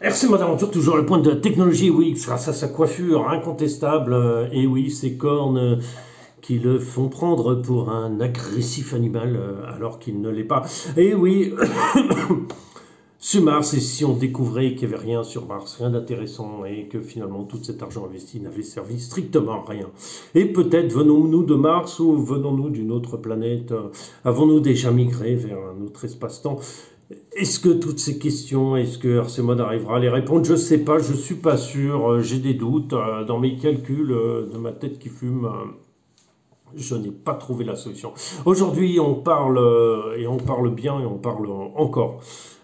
RC Mode Aventure, toujours le point de la technologie, oui, grâce à sa coiffure incontestable, et oui, ses cornes qui le font prendre pour un agressif animal alors qu'il ne l'est pas. Et oui, sur Mars, et si on découvrait qu'il n'y avait rien sur Mars, rien d'intéressant, et que finalement tout cet argent investi n'avait servi strictement à rien. Et peut-être venons-nous de Mars ou venons-nous d'une autre planète, avons-nous déjà migré vers un autre espace-temps? Est-ce que toutes ces questions, est-ce que RC Mode arrivera à les répondre? Je ne sais pas, je ne suis pas sûr, j'ai des doutes. Dans mes calculs de ma tête qui fume, je n'ai pas trouvé la solution. Aujourd'hui, on parle, et on parle bien, et on parle encore.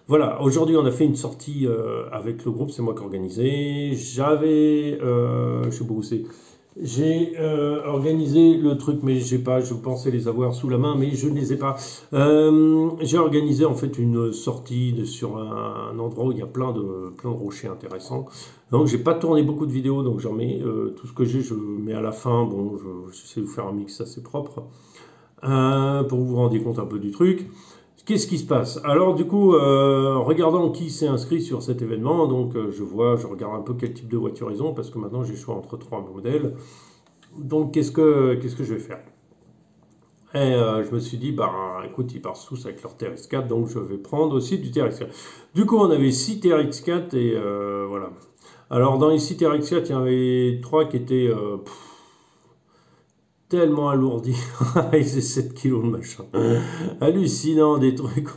Voilà, aujourd'hui on a fait une sortie avec le groupe, c'est moi qui ai organisé. J'avais, je sais pas où c'est, j'ai organisé le truc, mais j'ai pas, je pensais les avoir sous la main, mais je ne les ai pas. J'ai organisé en fait une sortie sur un endroit où il y a plein de rochers intéressants. Donc j'ai pas tourné beaucoup de vidéos, donc j'en mets tout ce que j'ai, je mets à la fin. Bon, j'essaie de vous faire un mix assez propre pour que vous vous rendiez compte un peu du truc. Qu'est-ce qui se passe? Alors du coup, regardant qui s'est inscrit sur cet événement, donc je regarde un peu quel type de voiture ils ont, parce que maintenant j'ai le choix entre trois modèles. Donc qu'est-ce que je vais faire? Et je me suis dit, bah écoute, ils partent tous avec leur TRX4, donc je vais prendre aussi du TRX4. Du coup, on avait 6 TRX4 et voilà. Alors dans les 6 TRX4, il y en avait 3 qui étaient tellement alourdi, avec ces 7 kilos de machin. Hallucinant, des trucs.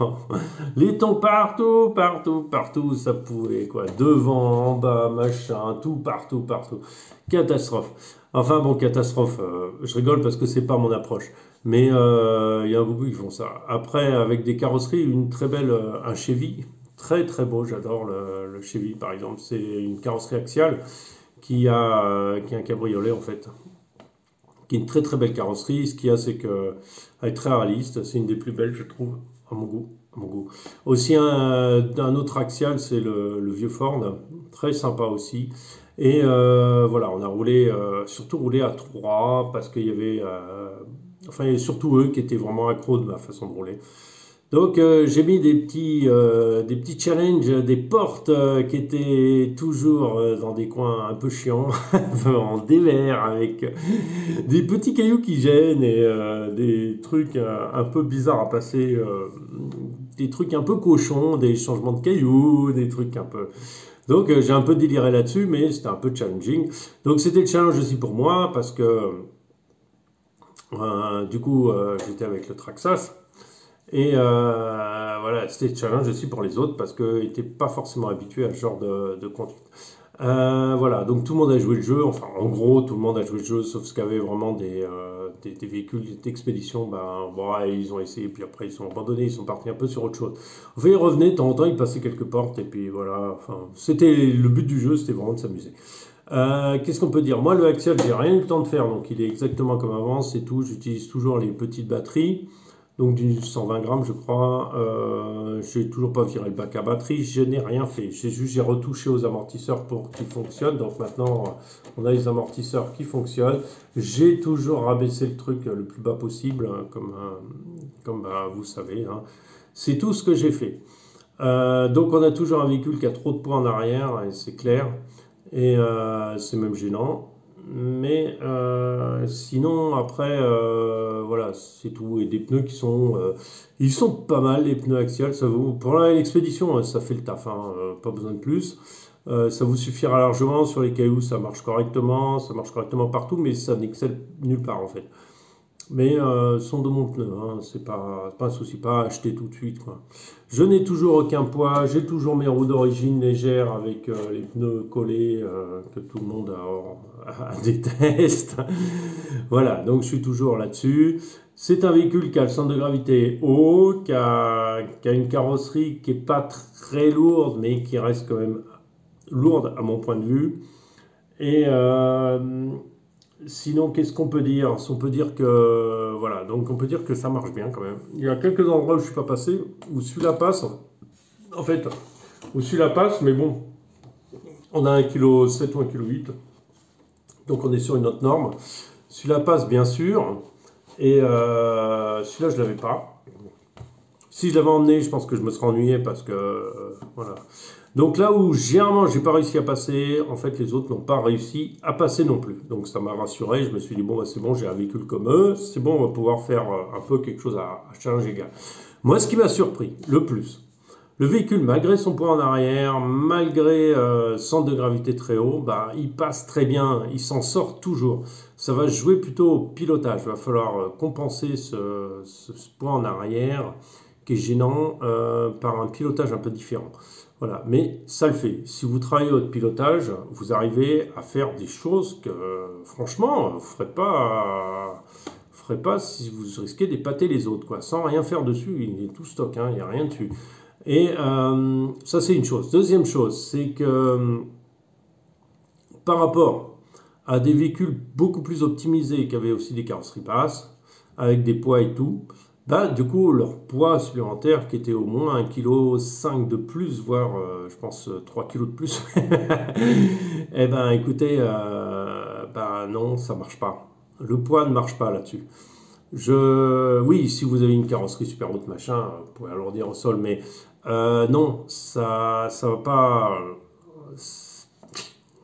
Les tons partout, partout, partout, ça pouvait, quoi. Devant, en bas, machin, tout partout, partout. Catastrophe. Enfin, bon, catastrophe. Je rigole parce que c'est pas mon approche. Mais il y a beaucoup qui font ça. Après, avec des carrosseries, une très belle, un Chevy. Très, très beau. J'adore le Chevy, par exemple. C'est une carrosserie axiale qui a un cabriolet, en fait, qui est une très très belle carrosserie. Ce qu'il y a, c'est qu'elle est très réaliste. C'est une des plus belles, je trouve, à mon goût. À mon goût. Aussi, un autre axial, c'est le vieux Ford. Très sympa aussi. Et voilà, on a roulé, surtout roulé à 3 parce qu'il y avait, enfin, il y avait surtout eux qui étaient vraiment accros de ma façon de rouler. Donc j'ai mis des petits challenges, des portes qui étaient toujours dans des coins un peu chiants, en dévers, avec des petits cailloux qui gênent et des trucs un peu bizarres à passer, des trucs un peu cochons, des changements de cailloux, des trucs un peu... Donc j'ai un peu déliré là-dessus, mais c'était un peu challenging. Donc c'était le challenge aussi pour moi, parce que du coup j'étais avec le Traxas. Et voilà, c'était challenge aussi pour les autres parce qu'ils n'étaient pas forcément habitués à ce genre de conduite. Voilà, donc tout le monde a joué le jeu, enfin en gros tout le monde a joué le jeu, sauf ce qu'avaient vraiment des véhicules d'expédition, ben bon, ouais, ils ont essayé, puis après ils sont abandonnés, ils sont partis un peu sur autre chose. Enfin ils revenaient, de temps en temps ils passaient quelques portes, et puis voilà, enfin c'était le but du jeu, c'était vraiment de s'amuser. Qu'est-ce qu'on peut dire? Moi le Axial, j'ai rien eu le temps de faire, donc il est exactement comme avant, c'est tout, j'utilise toujours les petites batteries. Donc du 120 grammes je crois, j'ai toujours pas viré le bac à batterie, je n'ai rien fait, j'ai retouché aux amortisseurs pour qu'ils fonctionnent, donc maintenant on a les amortisseurs qui fonctionnent, j'ai toujours rabaissé le truc le plus bas possible, hein, comme bah, vous savez, hein. C'est tout ce que j'ai fait. Donc on a toujours un véhicule qui a trop de poids en arrière, et c'est clair, et c'est même gênant. Mais sinon, après, voilà, c'est tout. Et des pneus qui sont... ils sont pas mal, les pneus axiales. Ça vous, pour l'expédition, ça fait le taf, hein, pas besoin de plus. Ça vous suffira largement. Sur les cailloux, ça marche correctement partout, mais ça n'excelle nulle part, en fait. Mais sont de mon pneu, hein, c'est pas un souci, pas à acheter tout de suite, quoi. Je n'ai toujours aucun poids, j'ai toujours mes roues d'origine légères avec les pneus collés que tout le monde déteste. Voilà, donc je suis toujours là-dessus. C'est un véhicule qui a le centre de gravité haut, qui a une carrosserie qui n'est pas très lourde, mais qui reste quand même lourde à mon point de vue. Et sinon, qu'est-ce qu'on peut dire? On peut dire que voilà, donc on peut dire que ça marche bien quand même. Il y a quelques endroits où je ne suis pas passé, où celui-là passe, en fait, où celui-là passe, mais bon, on a 1,7 kg ou 1,8 kg, donc on est sur une autre norme. Celui-là passe bien sûr, et celui-là je ne l'avais pas. Si je l'avais emmené, je pense que je me serais ennuyé parce que voilà. Donc là où généralement j'ai pas réussi à passer, en fait les autres n'ont pas réussi à passer non plus. Donc ça m'a rassuré, je me suis dit bon bah, c'est bon, j'ai un véhicule comme eux, c'est bon, on va pouvoir faire un peu quelque chose à challenge égal. Moi ce qui m'a surpris le plus, le véhicule malgré son poids en arrière, malgré centre de gravité très haut, bah, il passe très bien, il s'en sort toujours. Ça va jouer plutôt au pilotage, il va falloir compenser ce poids en arrière qui est gênant par un pilotage un peu différent. Voilà, mais ça le fait. Si vous travaillez votre pilotage, vous arrivez à faire des choses que, franchement, vous ferez pas si vous risquez d'épater les autres, quoi. Sans rien faire dessus, il est tout stock, hein, il n'y a rien dessus. Et ça, c'est une chose. Deuxième chose, c'est que par rapport à des véhicules beaucoup plus optimisés qui avaient aussi des carrosseries basses, avec des poids et tout, bah, du coup, leur poids supplémentaire qui était au moins 1,5 kg de plus, voire je pense 3 kg de plus, eh ben écoutez, bah, non, ça marche pas. Le poids ne marche pas là-dessus. Oui, si vous avez une carrosserie super haute, machin, vous pouvez alourdir au sol, mais non, ça va pas.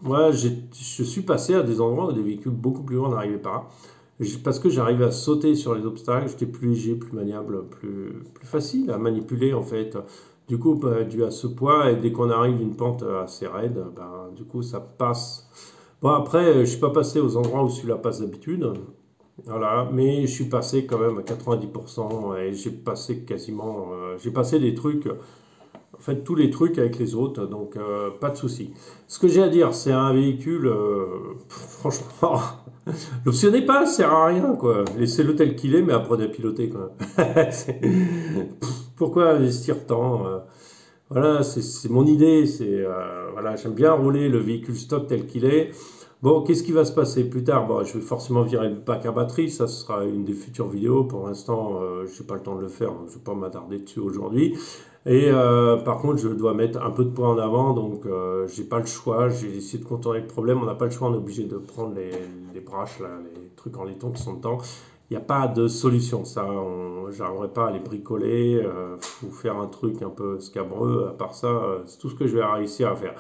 Moi, je suis passé à des endroits où des véhicules beaucoup plus grands n'arrivaient pas. Parce que j'arrivais à sauter sur les obstacles, j'étais plus léger, plus maniable, plus facile à manipuler en fait. Du coup, bah, dû à ce poids, et dès qu'on arrive une pente assez raide, bah, du coup ça passe. Bon après, je ne suis pas passé aux endroits où celui-là passe d'habitude, voilà, mais je suis passé quand même à 90% et j'ai passé quasiment, j'ai passé des trucs, en fait tous les trucs avec les autres, donc pas de souci. Ce que j'ai à dire, c'est un véhicule, franchement. L'optionnez pas, ça sert à rien, quoi. Laissez-le tel qu'il est, mais apprenez à piloter, quoi. Pourquoi investir tant voilà, c'est mon idée. Voilà, j'aime bien rouler le véhicule stock tel qu'il est. Bon, qu'est-ce qui va se passer plus tard? Bon, je vais forcément virer le pack à batterie. Ça sera une des futures vidéos. Pour l'instant, je n'ai pas le temps de le faire. Je ne vais pas m'attarder dessus aujourd'hui. Et par contre, je dois mettre un peu de poids en avant, donc j'ai pas le choix. J'ai essayé de contourner le problème. On n'a pas le choix, on est obligé de prendre les braches, là, les trucs en laiton qui sont dedans. Il n'y a pas de solution. Ça, j'arriverai pas à les bricoler ou faire un truc un peu scabreux. À part ça, c'est tout ce que je vais réussir à faire.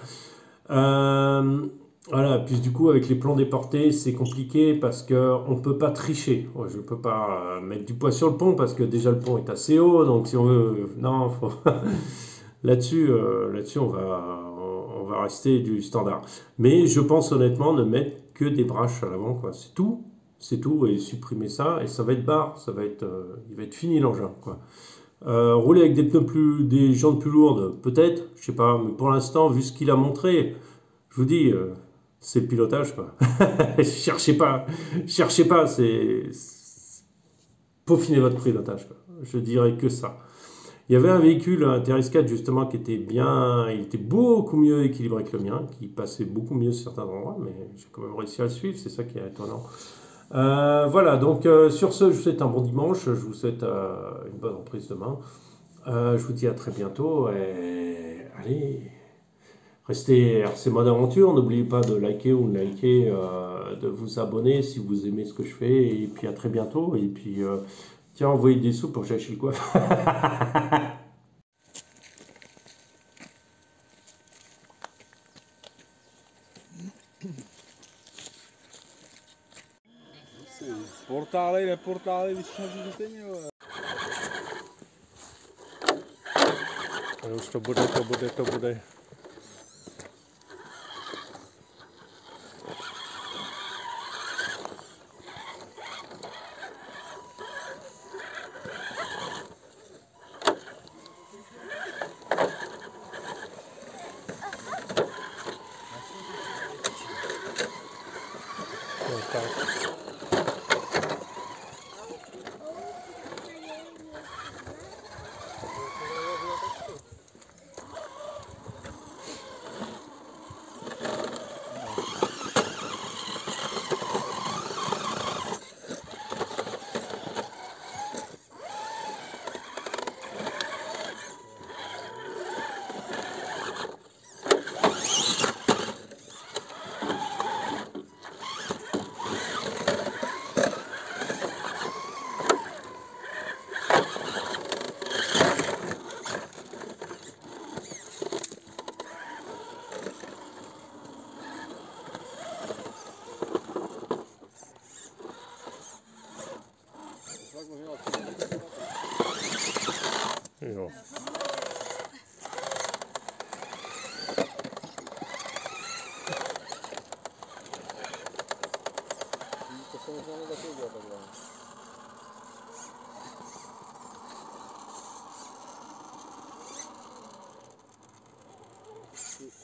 Voilà, puis du coup, avec les plombs déportés, c'est compliqué parce qu'on ne peut pas tricher. Je ne peux pas mettre du poids sur le pont parce que déjà le pont est assez haut. Donc, si on veut. Non, faut. Là-dessus, on va rester du standard. Mais je pense honnêtement ne mettre que des braches à l'avant, quoi. C'est tout. C'est tout. Et supprimer ça. Et ça va être barre. Il va être fini l'engin, quoi. Rouler avec des jantes plus lourdes, peut-être. Je sais pas. Mais pour l'instant, vu ce qu'il a montré, je vous dis. C'est le pilotage, quoi. Cherchez pas, peaufinez votre pilotage, quoi. Je dirais que ça. Il y avait un véhicule, un TRS-4 justement, qui était bien, il était beaucoup mieux équilibré que le mien, qui passait beaucoup mieux sur certains endroits, mais j'ai quand même réussi à le suivre, c'est ça qui est étonnant. Voilà, donc sur ce, je vous souhaite un bon dimanche, je vous souhaite une bonne reprise demain. Je vous dis à très bientôt, et allez... Restez RC Mode Aventure, n'oubliez pas de liker ou de liker, de vous abonner si vous aimez ce que je fais, et puis à très bientôt, et puis tiens, envoyez des sous pour que j'aille chez le coiffeur. Portály, neportály, vyšší stejně, ale. Už to bude. Tak.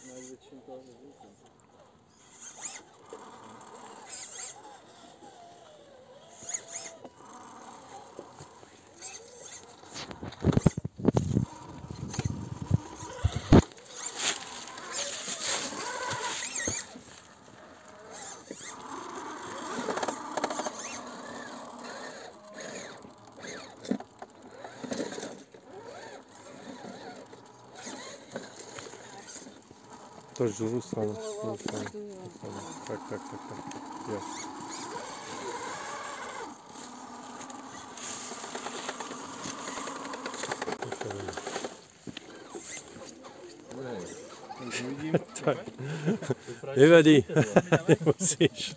Najvětším toho zvuku. To žuru sama. Tak. Jo. Uvidím. Nevadí, nemusíš.